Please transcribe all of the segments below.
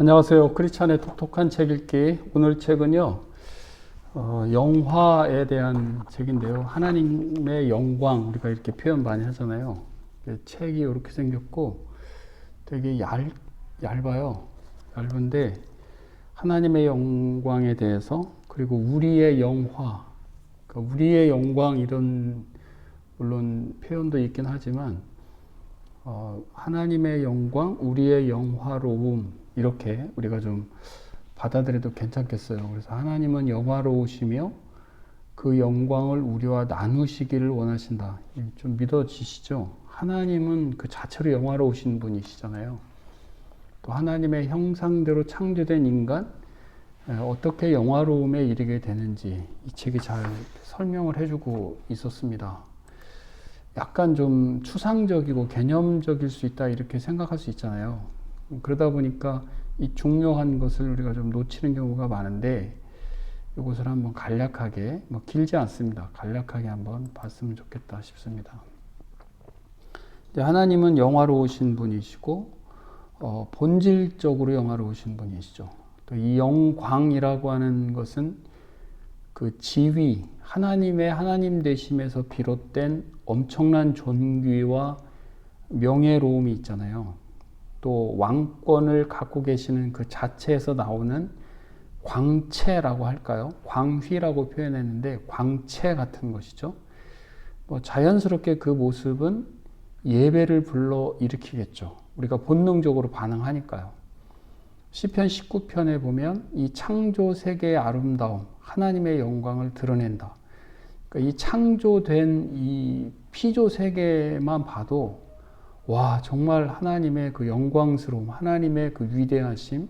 안녕하세요. 크리스찬의 톡톡한 책 읽기. 오늘 책은요, 영화에 대한 책인데요. 하나님의 영광, 우리가 이렇게 표현 많이 하잖아요. 책이 이렇게 생겼고 되게 얇아요. 얇은데 하나님의 영광에 대해서, 그리고 우리의 영화, 그러니까 우리의 영광, 이런 물론 표현도 있긴 하지만 하나님의 영광, 우리의 영화로움, 이렇게 우리가 좀 받아들여도 괜찮겠어요. 그래서 하나님은 영화로우시며 그 영광을 우리와 나누시기를 원하신다. 좀 믿어지시죠? 하나님은 그 자체로 영화로우신 분이시잖아요. 또 하나님의 형상대로 창조된 인간, 어떻게 영화로움에 이르게 되는지 이 책이 잘 설명을 해주고 있었습니다. 약간 좀 추상적이고 개념적일 수 있다, 이렇게 생각할 수 있잖아요. 그러다 보니까 이 중요한 것을 우리가 좀 놓치는 경우가 많은데, 이것을 한번 간략하게, 길지 않습니다. 간략하게 한번 봤으면 좋겠다 싶습니다. 하나님은 영화로우신 분이시고 본질적으로 영화로우신 분이시죠. 또 이 영광이라고 하는 것은 그 지위, 하나님의 하나님 되심에서 비롯된 엄청난 존귀와 명예로움이 있잖아요. 또 왕권을 갖고 계시는 그 자체에서 나오는 광채라고 할까요? 광휘라고 표현했는데 광채 같은 것이죠. 자연스럽게 그 모습은 예배를 불러 일으키겠죠. 우리가 본능적으로 반응하니까요. 시편 19편에 보면 이 창조 세계의 아름다움, 하나님의 영광을 드러낸다. 그러니까 이 창조된 이 피조 세계만 봐도 와, 정말 하나님의 그 영광스러움, 하나님의 그 위대하심,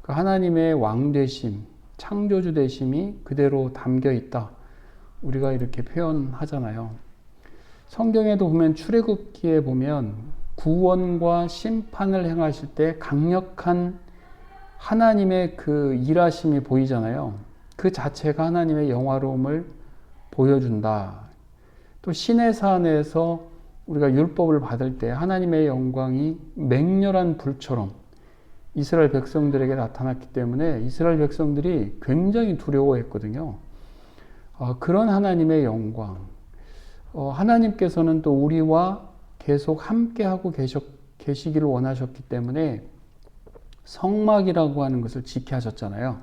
그 하나님의 왕되심, 창조주 되심이 그대로 담겨 있다. 우리가 이렇게 표현하잖아요. 성경에도 보면 출애굽기에 보면 구원과 심판을 행하실 때 강력한 하나님의 그 일하심이 보이잖아요. 그 자체가 하나님의 영화로움을 보여준다. 또 시내산에서 우리가 율법을 받을 때 하나님의 영광이 맹렬한 불처럼 이스라엘 백성들에게 나타났기 때문에 이스라엘 백성들이 굉장히 두려워했거든요. 그런 하나님의 영광, 하나님께서는 또 우리와 계속 함께하고 계시기를 원하셨기 때문에 성막이라고 하는 것을 지켜하셨잖아요.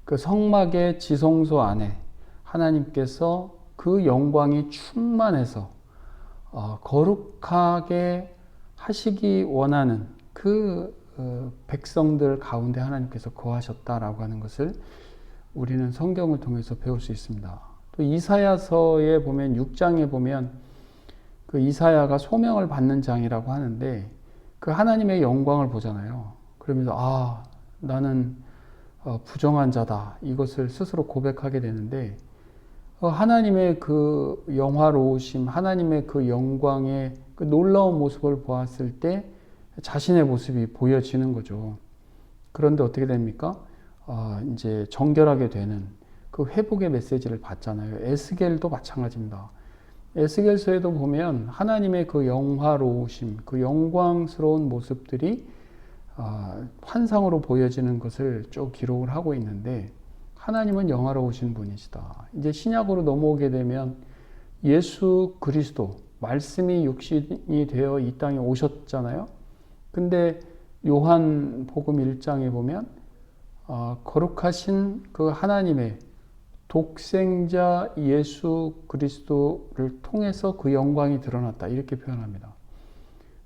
그 성막의 지성소 안에 하나님께서 그 영광이 충만해서 거룩하게 하시기 원하는 그 백성들 가운데 하나님께서 거하셨다라고 하는 것을 우리는 성경을 통해서 배울 수 있습니다. 또 이사야서에 보면 6장에 보면 그 이사야가 소명을 받는 장이라고 하는데 그 하나님의 영광을 보잖아요. 그러면서 나는 부정한 자다, 이것을 스스로 고백하게 되는데, 하나님의 그 영화로우심, 하나님의 그 영광의 그 놀라운 모습을 보았을 때 자신의 모습이 보여지는 거죠. 그런데 어떻게 됩니까? 이제 정결하게 되는 그 회복의 메시지를 받잖아요. 에스겔도 마찬가지입니다. 에스겔서에도 보면 하나님의 그 영화로우심, 그 영광스러운 모습들이 환상으로 보여지는 것을 쭉 기록을 하고 있는데, 하나님은 영화로우신 분이시다. 이제 신약으로 넘어오게 되면 예수 그리스도, 말씀이 육신이 되어 이 땅에 오셨잖아요. 근데 요한 복음 1장에 보면 거룩하신 그 하나님의 독생자 예수 그리스도를 통해서 그 영광이 드러났다, 이렇게 표현합니다.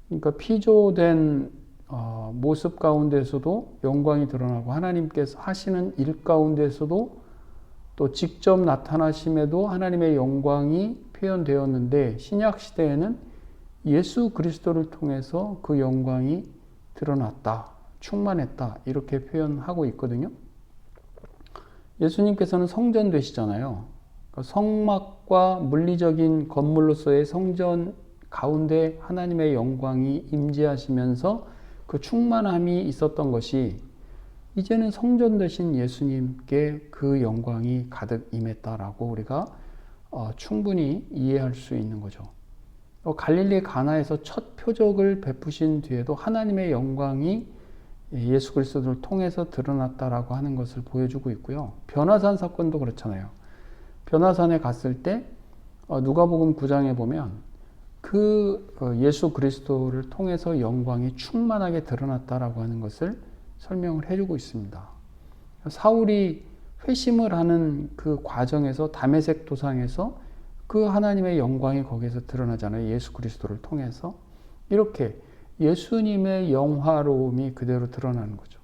그러니까 피조된 모습 가운데서도 영광이 드러나고, 하나님께서 하시는 일 가운데서도 또 직접 나타나심에도 하나님의 영광이 표현되었는데, 신약 시대에는 예수 그리스도를 통해서 그 영광이 드러났다, 충만했다, 이렇게 표현하고 있거든요. 예수님께서는 성전 되시잖아요. 그러니까 성막과 물리적인 건물로서의 성전 가운데 하나님의 영광이 임재하시면서 그 충만함이 있었던 것이 이제는 성전 되신 예수님께 그 영광이 가득 임했다라고 우리가 충분히 이해할 수 있는 거죠. 갈릴리 가나에서 첫 표적을 베푸신 뒤에도 하나님의 영광이 예수 그리스도를 통해서 드러났다라고 하는 것을 보여주고 있고요. 변화산 사건도 그렇잖아요. 변화산에 갔을 때 누가복음 9장에 보면 그 예수 그리스도를 통해서 영광이 충만하게 드러났다라고 하는 것을 설명을 해주고 있습니다. 사울이 회심을 하는 그 과정에서 다메섹 도상에서 그 하나님의 영광이 거기에서 드러나잖아요. 예수 그리스도를 통해서. 이렇게 예수님의 영화로움이 그대로 드러나는 거죠.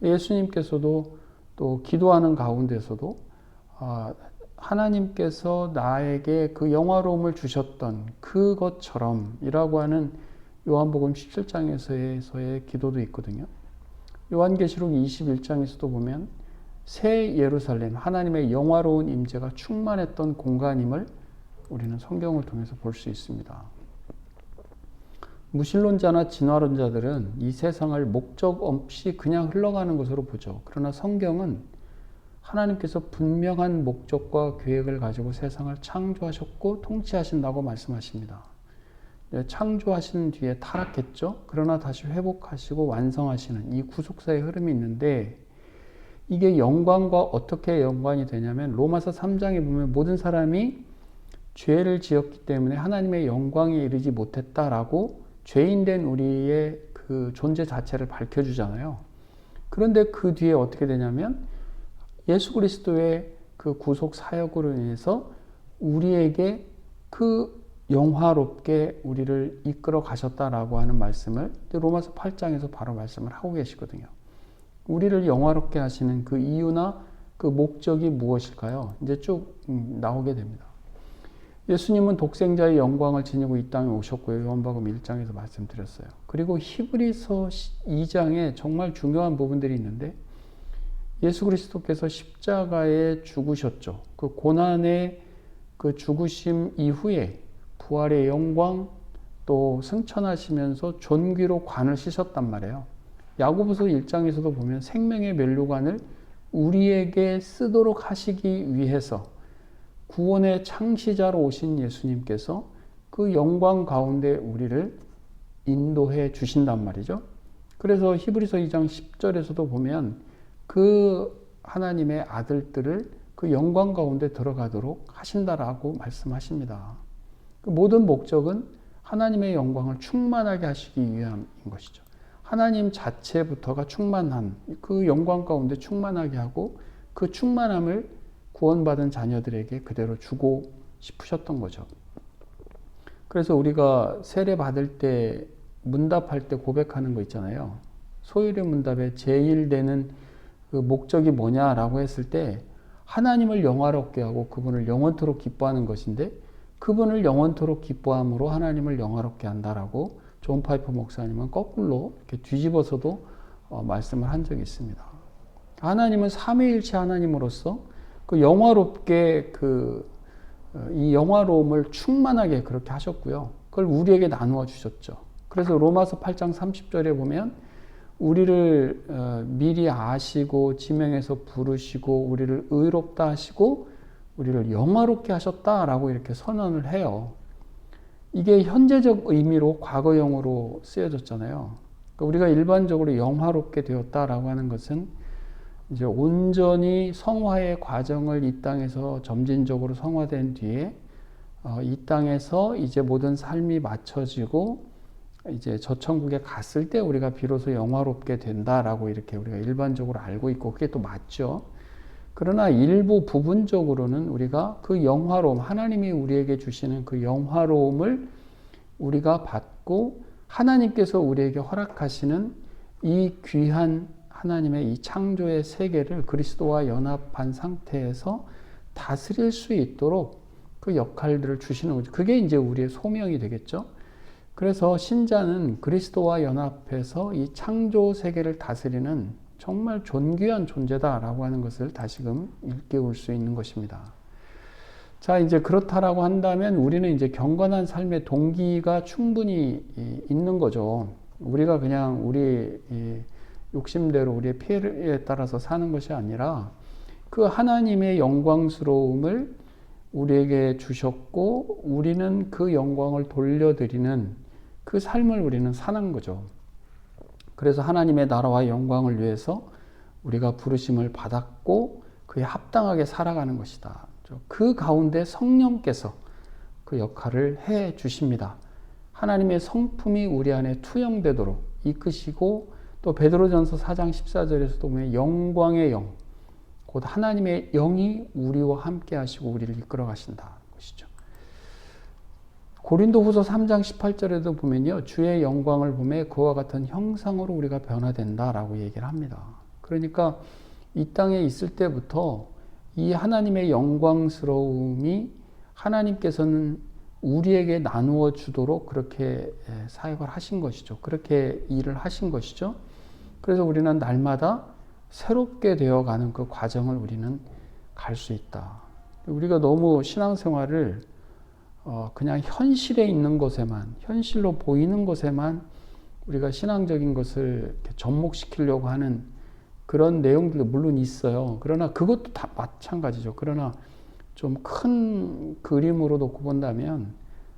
예수님께서도 또 기도하는 가운데서도 하나님께서 나에게 그 영화로움을 주셨던 그것처럼 이라고 하는 요한복음 17장에서의 기도도 있거든요. 요한계시록 21장에서도 보면 새 예루살렘, 하나님의 영화로운 임재가 충만했던 공간임을 우리는 성경을 통해서 볼 수 있습니다. 무신론자나 진화론자들은 이 세상을 목적 없이 그냥 흘러가는 것으로 보죠. 그러나 성경은 하나님께서 분명한 목적과 계획을 가지고 세상을 창조하셨고 통치하신다고 말씀하십니다. 창조하신 뒤에 타락했죠. 그러나 다시 회복하시고 완성하시는 이 구속사의 흐름이 있는데 이게 영광과 어떻게 연관이 되냐면 로마서 3장에 보면 모든 사람이 죄를 지었기 때문에 하나님의 영광에 이르지 못했다라고 죄인된 우리의 그 존재 자체를 밝혀주잖아요. 그런데 그 뒤에 어떻게 되냐면 예수 그리스도의 그 구속 사역으로 인해서 우리에게 그 영화롭게 우리를 이끌어 가셨다라고 하는 말씀을 로마서 8장에서 바로 말씀을 하고 계시거든요. 우리를 영화롭게 하시는 그 이유나 그 목적이 무엇일까요? 이제 쭉 나오게 됩니다. 예수님은 독생자의 영광을 지니고 이 땅에 오셨고요. 요한복음 1장에서 말씀드렸어요. 그리고 히브리서 2장에 정말 중요한 부분들이 있는데 예수 그리스도께서 십자가에 죽으셨죠. 그 고난의 그 죽으심 이후에 부활의 영광 또 승천하시면서 존귀로 관을 씻었단 말이에요. 야고보서 1장에서도 보면 생명의 면류관을 우리에게 쓰도록 하시기 위해서 구원의 창시자로 오신 예수님께서 그 영광 가운데 우리를 인도해 주신단 말이죠. 그래서 히브리서 2장 10절에서도 보면 그 하나님의 아들들을 그 영광 가운데 들어가도록 하신다라고 말씀하십니다. 그 모든 목적은 하나님의 영광을 충만하게 하시기 위함인 것이죠. 하나님 자체부터가 충만한 그 영광 가운데 충만하게 하고 그 충만함을 구원받은 자녀들에게 그대로 주고 싶으셨던 거죠. 그래서 우리가 세례 받을 때 문답할 때 고백하는 거 있잖아요. 소일의 문답에 제일 되는 그 목적이 뭐냐라고 했을 때 하나님을 영화롭게 하고 그분을 영원토록 기뻐하는 것인데 그분을 영원토록 기뻐함으로 하나님을 영화롭게 한다라고 존 파이퍼 목사님은 거꾸로 이렇게 뒤집어서도 말씀을 한 적이 있습니다. 하나님은 삼위일체 하나님으로서 그 영화롭게 이 영화로움을 충만하게 그렇게 하셨고요. 그걸 우리에게 나누어 주셨죠. 그래서 로마서 8장 30절에 보면 우리를 미리 아시고 지명해서 부르시고 우리를 의롭다 하시고 우리를 영화롭게 하셨다라고 이렇게 선언을 해요. 이게 현재적 의미로 과거형으로 쓰여졌잖아요. 그러니까 우리가 일반적으로 영화롭게 되었다라고 하는 것은 이제 온전히 성화의 과정을 이 땅에서 점진적으로 성화된 뒤에 이 땅에서 이제 모든 삶이 맞춰지고 이제 저 천국에 갔을 때 우리가 비로소 영화롭게 된다라고 이렇게 우리가 일반적으로 알고 있고 그게 또 맞죠. 그러나 일부 부분적으로는 우리가 그 영화로움, 하나님이 우리에게 주시는 그 영화로움을 우리가 받고 하나님께서 우리에게 허락하시는 이 귀한 하나님의 이 창조의 세계를 그리스도와 연합한 상태에서 다스릴 수 있도록 그 역할들을 주시는 거죠. 그게 이제 우리의 소명이 되겠죠. 그래서 신자는 그리스도와 연합해서 이 창조 세계를 다스리는 정말 존귀한 존재다라고 하는 것을 다시금 일깨울 수 있는 것입니다. 자, 이제 그렇다라고 한다면 우리는 이제 경건한 삶의 동기가 충분히 있는 거죠. 우리가 그냥 우리 욕심대로 우리의 피해에 따라서 사는 것이 아니라 그 하나님의 영광스러움을 우리에게 주셨고 우리는 그 영광을 돌려드리는 그 삶을 우리는 사는 거죠. 그래서 하나님의 나라와 영광을 위해서 우리가 부르심을 받았고 그에 합당하게 살아가는 것이다. 그 가운데 성령께서 그 역할을 해 주십니다. 하나님의 성품이 우리 안에 투영되도록 이끄시고, 또 베드로전서 4장 14절에서도 보면 영광의 영, 곧 하나님의 영이 우리와 함께 하시고 우리를 이끌어 가신다는 것이죠. 고린도후서 3장 18절에도 보면요, 주의 영광을 보매 그와 같은 형상으로 우리가 변화된다라고 얘기를 합니다. 그러니까 이 땅에 있을 때부터 이 하나님의 영광스러움이 하나님께서는 우리에게 나누어 주도록 그렇게 사역을 하신 것이죠. 그렇게 일을 하신 것이죠. 그래서 우리는 날마다 새롭게 되어가는 그 과정을 우리는 갈 수 있다. 우리가 너무 신앙생활을 그냥 현실에 있는 것에만, 현실로 보이는 것에만 우리가 신앙적인 것을 접목시키려고 하는 그런 내용들도 물론 있어요. 그러나 그것도 다 마찬가지죠. 그러나 좀 큰 그림으로 놓고 본다면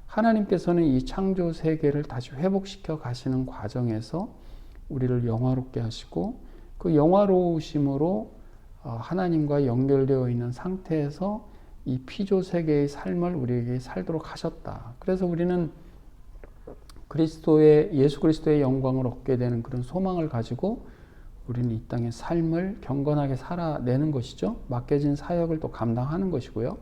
하나님께서는 이 창조 세계를 다시 회복시켜 가시는 과정에서 우리를 영화롭게 하시고, 그 영화로우심으로 하나님과 연결되어 있는 상태에서 이 피조 세계의 삶을 우리에게 살도록 하셨다. 그래서 우리는 예수 그리스도의 영광을 얻게 되는 그런 소망을 가지고 우리는 이 땅의 삶을 경건하게 살아내는 것이죠. 맡겨진 사역을 또 감당하는 것이고요.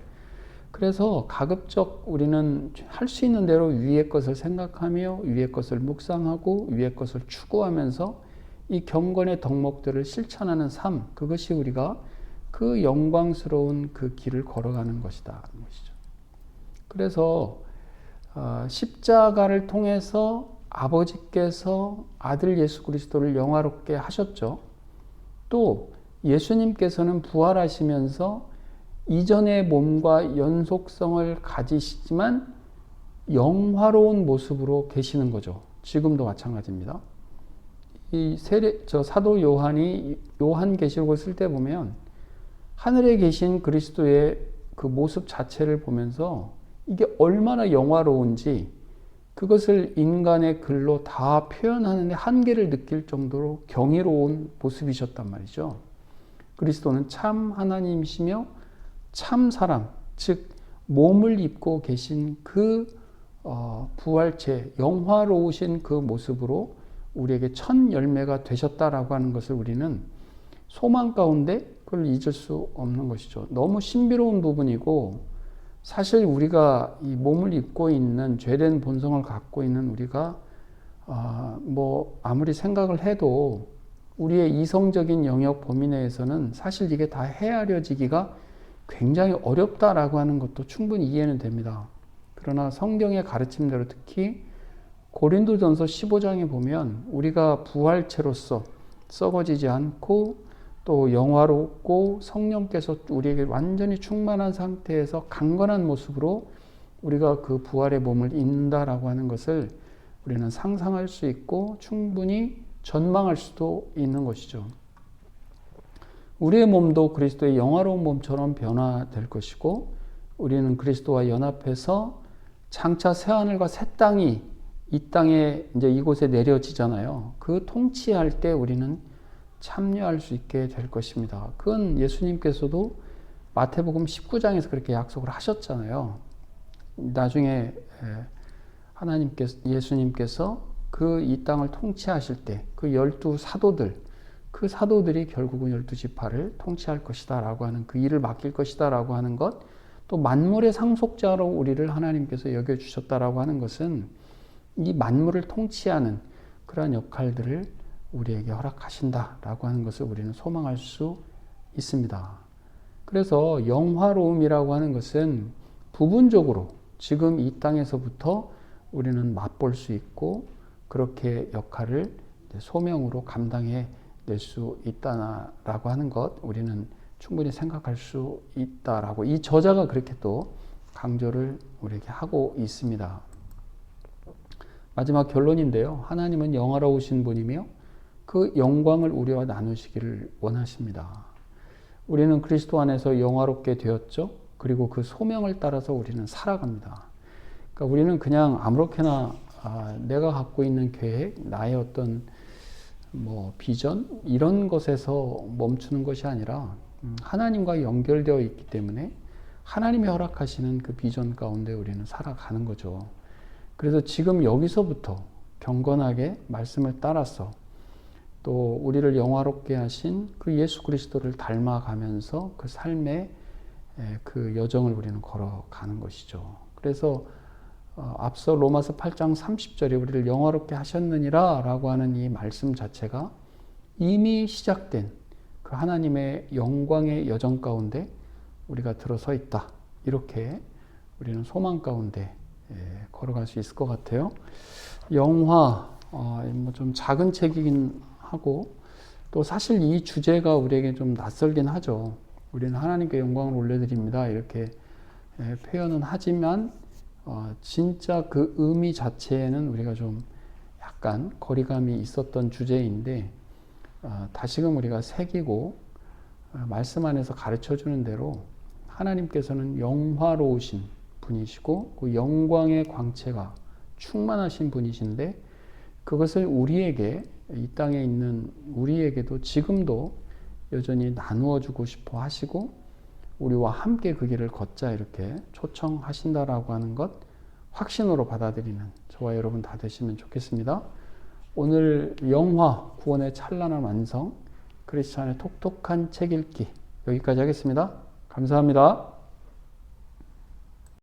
그래서 가급적 우리는 할 수 있는 대로 위의 것을 생각하며 위의 것을 묵상하고 위의 것을 추구하면서 이 경건의 덕목들을 실천하는 삶, 그것이 우리가 그 영광스러운 그 길을 걸어가는 것이다. 그래서 십자가를 통해서 아버지께서 아들 예수 그리스도를 영화롭게 하셨죠. 또 예수님께서는 부활하시면서 이전의 몸과 연속성을 가지시지만 영화로운 모습으로 계시는 거죠. 지금도 마찬가지입니다. 사도 요한이 요한계시록을 쓸 때 보면 하늘에 계신 그리스도의 그 모습 자체를 보면서 이게 얼마나 영화로운지 그것을 인간의 글로 다 표현하는데 한계를 느낄 정도로 경이로운 모습이셨단 말이죠. 그리스도는 참 하나님이시며 참 사람, 즉 몸을 입고 계신 그 부활체, 영화로우신 그 모습으로 우리에게 첫 열매가 되셨다라고 하는 것을 우리는 소망 가운데 그걸 잊을 수 없는 것이죠. 너무 신비로운 부분이고, 사실 우리가 이 몸을 입고 있는 죄된 본성을 갖고 있는 우리가 아무리 생각을 해도 우리의 이성적인 영역 범위 내에서는 사실 이게 다 헤아려지기가 굉장히 어렵다라고 하는 것도 충분히 이해는 됩니다. 그러나 성경의 가르침대로 특히 고린도전서 15장에 보면 우리가 부활체로서 썩어지지 않고 또 영화롭고 성령께서 우리에게 완전히 충만한 상태에서 강건한 모습으로 우리가 그 부활의 몸을 입는다라고 하는 것을 우리는 상상할 수 있고 충분히 전망할 수도 있는 것이죠. 우리의 몸도 그리스도의 영화로운 몸처럼 변화될 것이고, 우리는 그리스도와 연합해서 장차 새하늘과 새 땅이 이 땅에 이제 이곳에 내려지잖아요. 그 통치할 때 우리는 참여할 수 있게 될 것입니다. 그건 예수님께서도 마태복음 19장에서 그렇게 약속을 하셨잖아요. 나중에 예수님께서 그 이 땅을 통치하실 때 그 12사도들, 그 사도들이 결국은 12지파를 통치할 것이다 라고 하는, 그 일을 맡길 것이다 라고 하는 것, 또 만물의 상속자로 우리를 하나님께서 여겨주셨다라고 하는 것은 이 만물을 통치하는 그러한 역할들을 우리에게 허락하신다라고 하는 것을 우리는 소망할 수 있습니다. 그래서 영화로움이라고 하는 것은 부분적으로 지금 이 땅에서부터 우리는 맛볼 수 있고 그렇게 역할을 소명으로 감당해 낼 수 있다라고 하는 것, 우리는 충분히 생각할 수 있다라고 이 저자가 그렇게 또 강조를 우리에게 하고 있습니다. 마지막 결론인데요. 하나님은 영화로우신 분이며 그 영광을 우리와 나누시기를 원하십니다. 우리는 그리스도 안에서 영화롭게 되었죠. 그리고 그 소명을 따라서 우리는 살아갑니다. 그러니까 우리는 그냥 아무렇게나 내가 갖고 있는 계획, 나의 어떤 뭐 비전 이런 것에서 멈추는 것이 아니라 하나님과 연결되어 있기 때문에 하나님이 허락하시는 그 비전 가운데 우리는 살아가는 거죠. 그래서 지금 여기서부터 경건하게 말씀을 따라서 또 우리를 영화롭게 하신 그 예수 그리스도를 닮아가면서 그 삶의 그 여정을 우리는 걸어가는 것이죠. 그래서 앞서 로마서 8장 30절에 우리를 영화롭게 하셨느니라 라고 하는 이 말씀 자체가 이미 시작된 그 하나님의 영광의 여정 가운데 우리가 들어서 있다. 이렇게 우리는 소망 가운데 걸어갈 수 있을 것 같아요. 영화, 뭐 좀 작은 책이긴 하고 또 사실 이 주제가 우리에게 좀 낯설긴 하죠. 우리는 하나님께 영광을 올려드립니다. 이렇게 표현은 하지만 진짜 그 의미 자체에는 우리가 좀 약간 거리감이 있었던 주제인데 다시금 우리가 새기고 말씀 안에서 가르쳐주는 대로 하나님께서는 영화로우신 분이시고 그 영광의 광채가 충만하신 분이신데 그것을 우리에게 이 땅에 있는 우리에게도 지금도 여전히 나누어 주고 싶어 하시고 우리와 함께 그 길을 걷자 이렇게 초청하신다라고 하는 것 확신으로 받아들이는 저와 여러분 다 되시면 좋겠습니다. 오늘 영화 구원의 찬란한 완성 크리스찬의 톡톡한 책 읽기 여기까지 하겠습니다. 감사합니다.